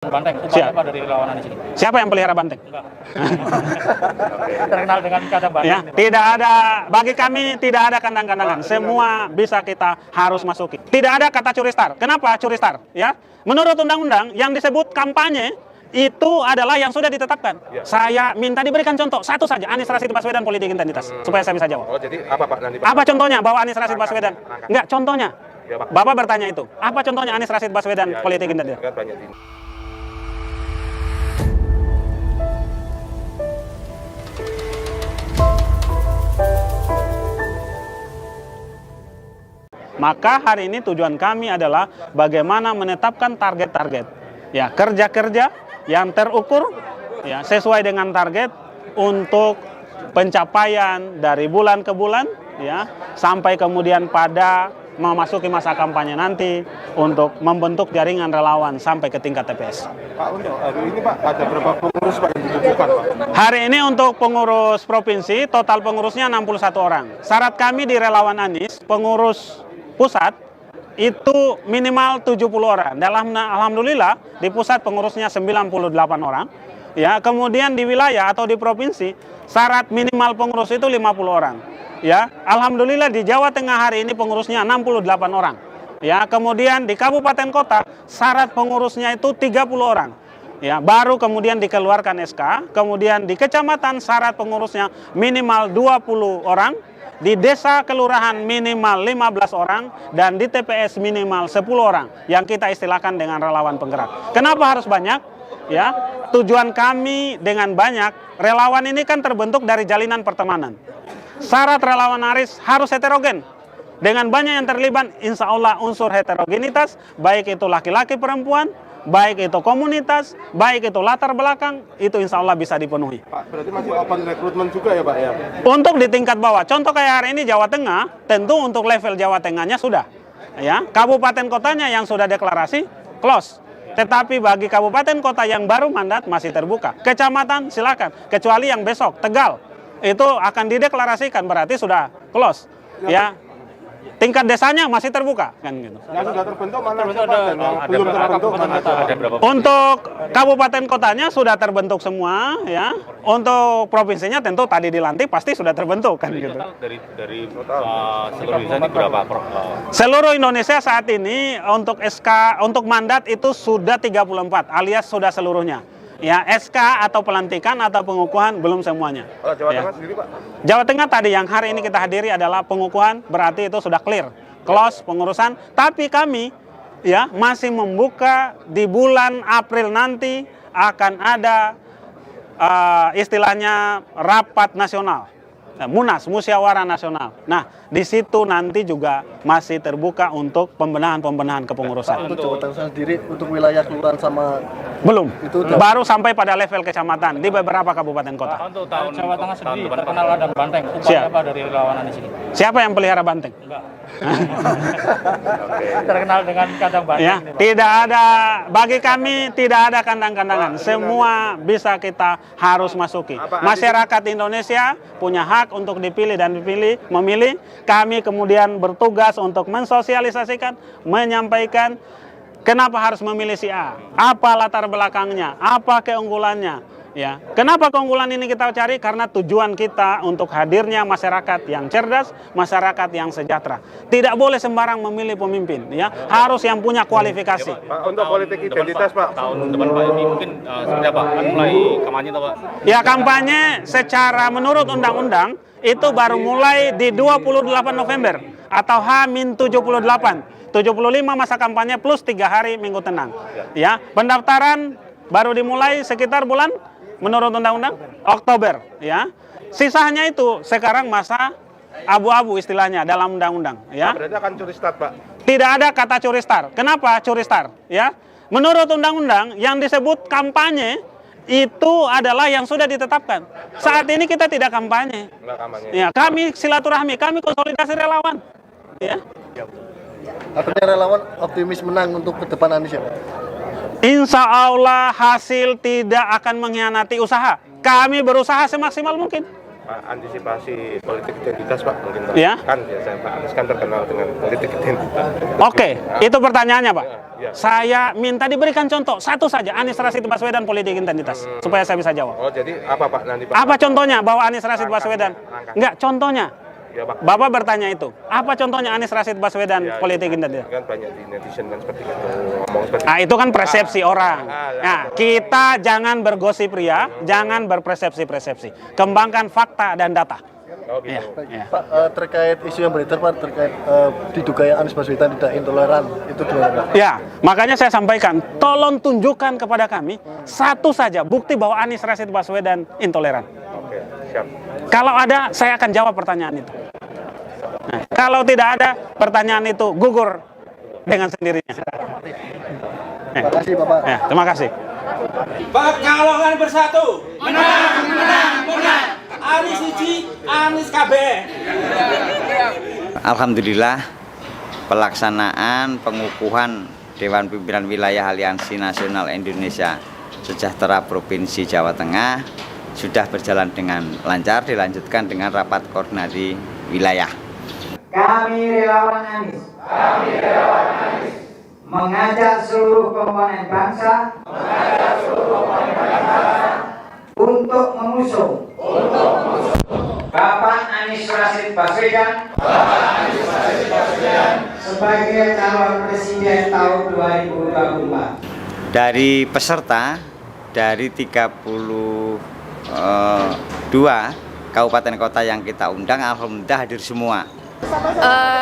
Banteng, apa dari relawan di sini? Siapa yang pelihara banteng? Terkenal dengan kandang banteng. Ya, tidak ada, bagi kami tidak ada kandang-kandangan. Semua bisa kita harus masuki. Tidak ada kata curi star. Kenapa curi star? Ya, menurut undang-undang yang disebut kampanye itu adalah yang sudah ditetapkan. Ya. Saya minta diberikan contoh satu saja, Anies Rashid Baswedan politik identitas, supaya saya bisa jawab. Oh, jadi apa Pak? Nanti, Pak? Apa contohnya bahwa Anies Rashid Baswedan? Enggak, contohnya. Ya, Pak. Bapak bertanya itu. Apa contohnya Anies Rashid Baswedan politik identitas? Maka hari ini tujuan kami adalah bagaimana menetapkan target-target, ya, kerja-kerja yang terukur, ya, sesuai dengan target untuk pencapaian dari bulan ke bulan, ya, sampai kemudian pada memasuki masa kampanye nanti untuk membentuk jaringan relawan sampai ke tingkat TPS. Pak, untuk hari ini Pak ada berapa pengurus Pak yang dibutuhkan Pak? Hari ini untuk pengurus provinsi total pengurusnya 61 orang. Syarat kami di relawan Anies pengurus pusat itu minimal 70 orang. Alhamdulillah di pusat pengurusnya 98 orang. Ya, kemudian di wilayah atau di provinsi syarat minimal pengurus itu 50 orang. Ya, alhamdulillah di Jawa Tengah hari ini pengurusnya 68 orang. Ya, kemudian di kabupaten kota syarat pengurusnya itu 30 orang. Ya, baru kemudian dikeluarkan SK, kemudian di kecamatan syarat pengurusnya minimal 20 orang. Di desa kelurahan minimal 15 orang dan di TPS minimal 10 orang yang kita istilahkan dengan relawan penggerak. Kenapa harus banyak? Ya, tujuan kami dengan banyak, relawan ini kan terbentuk dari jalinan pertemanan. Syarat relawan Anies harus heterogen. Dengan banyak yang terlibat, insya Allah unsur heterogenitas, baik itu laki-laki perempuan, baik itu komunitas, baik itu latar belakang, itu insya Allah bisa dipenuhi. Pak, berarti masih open rekrutmen juga ya Pak ya? Untuk di tingkat bawah, contoh kayak hari ini Jawa Tengah, tentu untuk level Jawa Tengahnya sudah. Ya, kabupaten kotanya yang sudah deklarasi, close. Tetapi bagi kabupaten kota yang baru mandat masih terbuka. Kecamatan silakan, kecuali yang besok, Tegal, itu akan dideklarasikan, berarti sudah close. Ya. Tingkat desanya masih terbuka kan gitu. Yang sudah terbentuk mana Pak? Dan yang belum terbentuk mana? Untuk kabupaten kotanya sudah terbentuk semua, ya. Untuk provinsinya tentu tadi dilantik pasti sudah terbentuk kan gitu. Dari seluruh Indonesia ini berapa? Seluruh Indonesia saat ini untuk SK untuk mandat itu sudah 34 alias sudah seluruhnya. Ya, SK atau pelantikan atau pengukuhan belum semuanya. Oh, Jawa ya. Tengah sendiri Pak? Jawa Tengah tadi yang hari ini kita hadiri adalah pengukuhan, berarti itu sudah clear, close pengurusan. Tapi kami ya masih membuka di bulan April nanti akan ada istilahnya rapat nasional. Munas, musyawarah nasional. Nah, di situ nanti juga masih terbuka untuk pembenahan kepengurusan. Untuk Jawa Tengah sendiri, untuk wilayah kelurahan sama belum. Itu baru sampai pada level kecamatan di beberapa kabupaten kota. Untuk tahun Jawa Tengah sendiri terkenal kandang banteng. Apa dari relawan di sini? Siapa yang pelihara banteng? Enggak. Terkenal dengan kandang banteng. Ya, tidak ada, bagi kami tidak ada kandang-kandangan. Semua bisa kita harus masuki. Masyarakat Indonesia punya hak untuk dipilih dan memilih. Kami kemudian bertugas untuk mensosialisasikan, menyampaikan kenapa harus memilih si A, apa latar belakangnya, apa keunggulannya. Ya, kenapa keunggulan ini kita cari? Karena tujuan kita untuk hadirnya masyarakat yang cerdas, masyarakat yang sejahtera. Tidak boleh sembarang memilih pemimpin, ya. Harus yang punya kualifikasi. Ya, Pak, untuk politik identitas Pak. Tahun depan Pak ini mungkin seperti apa? Akan mulai kampanye atau Pak? Ya, kampanye secara menurut undang-undang itu baru mulai di 28 November atau H-78. 75 masa kampanye plus 3 hari minggu tenang. Ya, pendaftaran baru dimulai sekitar bulan menurut undang-undang Oktober, ya. Sisanya itu sekarang masa abu-abu istilahnya dalam undang-undang, ya. Berarti akan curi start, Pak. Tidak ada kata curi star. Kenapa curi star? Ya. Menurut undang-undang yang disebut kampanye itu adalah yang sudah ditetapkan. Saat ini kita tidak kampanye. Ya, kami silaturahmi, kami konsolidasi relawan. Ya. Artinya relawan optimis menang untuk ke depan Anies ya? Insya Allah hasil tidak akan mengkhianati usaha. Kami berusaha semaksimal mungkin. Pak, antisipasi politik identitas Pak mungkin Pak. Ya. Kan biasanya Pak Anies kan terkenal dengan politik identitas. Oke, itu pertanyaannya Pak. Ya. Saya minta diberikan contoh satu saja, Anies Rashid Baswedan politik identitas, supaya saya bisa jawab. Oh, jadi apa Pak nanti Pak? Apa contohnya bahwa Anies Rashid Baswedan? Langkahnya. Enggak, contohnya. Ya, Pak. Bapak bertanya itu. Apa contohnya Anies Rashid Baswedan Ya, politik kan, identitas? kan banyak di netizen kan seperti itu ngomong seperti Nah, itu kan persepsi orang. ya. Nah, kita jangan bergosip ria, jangan berpersepsi-persepsi. Kembangkan fakta dan data. Oh, gitu. Ya. Pak, terkait isu yang beredar Pak, terkait diduga Anies Baswedan tidak intoleran, itu gimana Pak? Ya, makanya saya sampaikan, tolong tunjukkan kepada kami satu saja bukti bahwa Anies Rashid Baswedan intoleran. Oke, siap. Kalau ada, saya akan jawab pertanyaan itu. Nah, kalau tidak ada, pertanyaan itu gugur dengan sendirinya. Terima kasih Bapak. Ya, terima kasih. Pekalongan bersatu. Menang, menang, menang. Anies siji, Anies KB. Alhamdulillah pelaksanaan pengukuhan Dewan Pimpinan Wilayah Aliansi Nasional Indonesia Sejahtera Provinsi Jawa Tengah sudah berjalan dengan lancar, dilanjutkan dengan rapat koordinasi wilayah. Kami relawan Anies. Mengajak seluruh komponen bangsa. Untuk mengusung. Bapak Anies Rashid Baswedan. Sebagai calon presiden tahun 2024. Dari peserta dari 32 kabupaten kota yang kita undang, alhamdulillah hadir semua.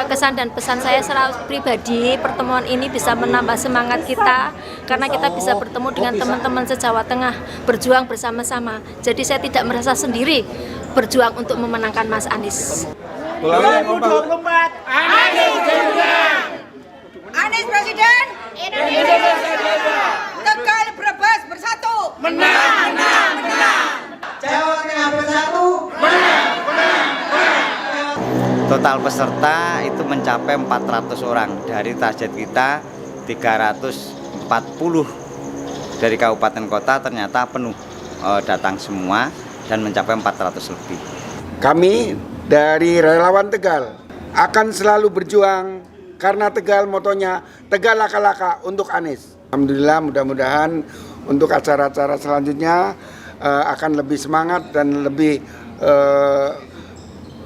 Kesan dan pesan saya secara pribadi, pertemuan ini bisa menambah semangat kita karena kita bisa bertemu dengan teman-teman se-Jawa Tengah, berjuang bersama-sama. Jadi saya tidak merasa sendiri berjuang untuk memenangkan Mas Anies. 2024 Anies Presiden. Anies Presiden, Indonesia Tegal Brebes bersatu. Menang, menang, menang. Jawa Tengah bersatu. Total peserta itu mencapai 400 orang. Dari target kita 340 dari kabupaten kota ternyata penuh datang semua dan mencapai 400 lebih. Kami dari Relawan Tegal akan selalu berjuang karena Tegal motonya Tegal laka-laka untuk Anies. Alhamdulillah, mudah-mudahan untuk acara-acara selanjutnya akan lebih semangat dan lebih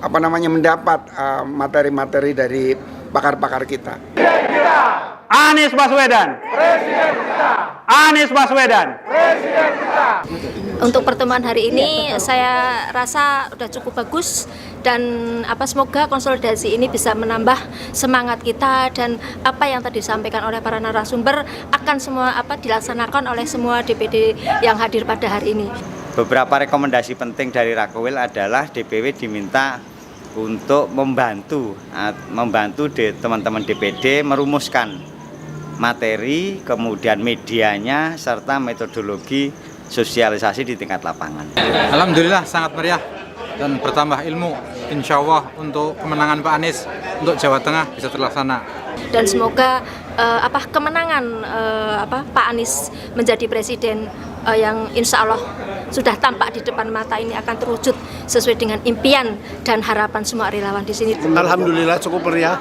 mendapat materi-materi dari pakar-pakar kita. Anies Baswedan. Presiden kita. Anies Baswedan. Presiden kita. Untuk pertemuan hari ini saya rasa sudah cukup bagus dan semoga konsolidasi ini bisa menambah semangat kita dan apa yang tadi disampaikan oleh para narasumber akan semua dilaksanakan oleh semua DPD yang hadir pada hari ini. Beberapa rekomendasi penting dari Rakwil adalah DPW diminta untuk membantu teman-teman DPD merumuskan materi, kemudian medianya, serta metodologi sosialisasi di tingkat lapangan. Alhamdulillah sangat meriah dan bertambah ilmu. Insya Allah untuk kemenangan Pak Anies untuk Jawa Tengah bisa terlaksana. Dan semoga kemenangan Pak Anies menjadi presiden yang insya Allah sudah tampak di depan mata ini akan terwujud sesuai dengan impian dan harapan semua relawan di sini. Alhamdulillah cukup meriah.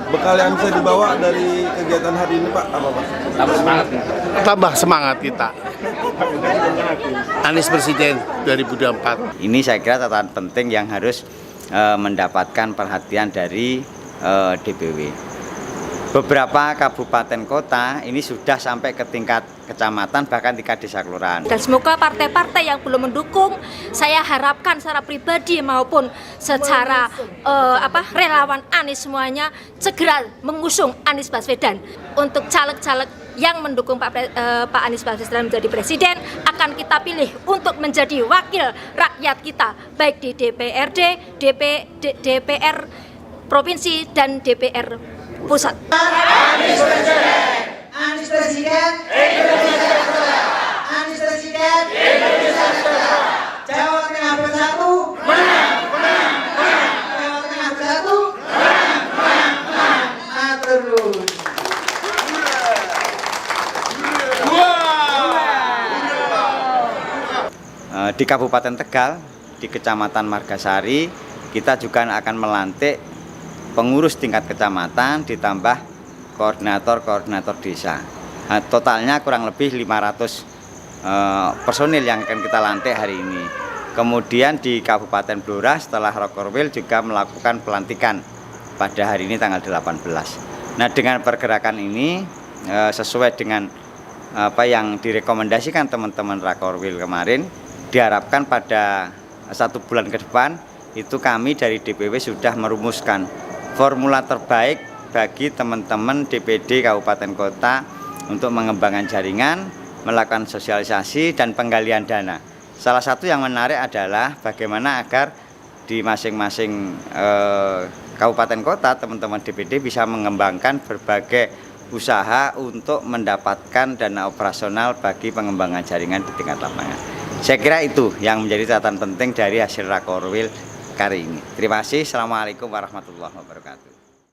Bekal yang bisa dibawa dari kegiatan hari ini Pak apa Pak? Tambah semangat kita. Anies Presiden 2024. Ini saya kira catatan penting yang harus mendapatkan perhatian dari DPW. Beberapa kabupaten kota ini sudah sampai ke tingkat kecamatan, bahkan tingkat desa kelurahan. Dan semoga partai-partai yang belum mendukung, saya harapkan secara pribadi maupun secara relawan Anies semuanya segera mengusung Anies Baswedan. Untuk caleg-caleg yang mendukung Pak Anies Baswedan menjadi presiden akan kita pilih untuk menjadi wakil rakyat kita, baik di DPRD, DPR provinsi dan DPR pusat. Anies Presiden. Anies Presiden. Indonesia Bersatu. Anies Presiden. Indonesia Bersatu. Jawa Tengah bersatu. Menang, menang, menang. Jawa Tengah bersatu. Menang, menang, menang. Atur nuhun. di Kabupaten Tegal, di Kecamatan Margasari, kita juga akan melantik pengurus tingkat kecamatan ditambah koordinator-koordinator desa. Nah, totalnya kurang lebih 500 personil yang akan kita lantik hari ini. Kemudian di Kabupaten Blora setelah Rokorwil juga melakukan pelantikan pada hari ini tanggal 18. Nah, dengan pergerakan ini sesuai dengan apa yang direkomendasikan teman-teman Rakorwil kemarin, diharapkan pada 1 bulan ke depan itu kami dari DPW sudah merumuskan formula terbaik bagi teman-teman DPD Kabupaten Kota untuk mengembangkan jaringan, melakukan sosialisasi dan penggalian dana. Salah satu yang menarik adalah bagaimana agar di masing-masing kabupaten kota teman-teman DPD bisa mengembangkan berbagai usaha untuk mendapatkan dana operasional bagi pengembangan jaringan di tingkat lapangan. Saya kira itu yang menjadi catatan penting dari hasil Rakorwil kali ini. Terima kasih. Assalamualaikum warahmatullahi wabarakatuh.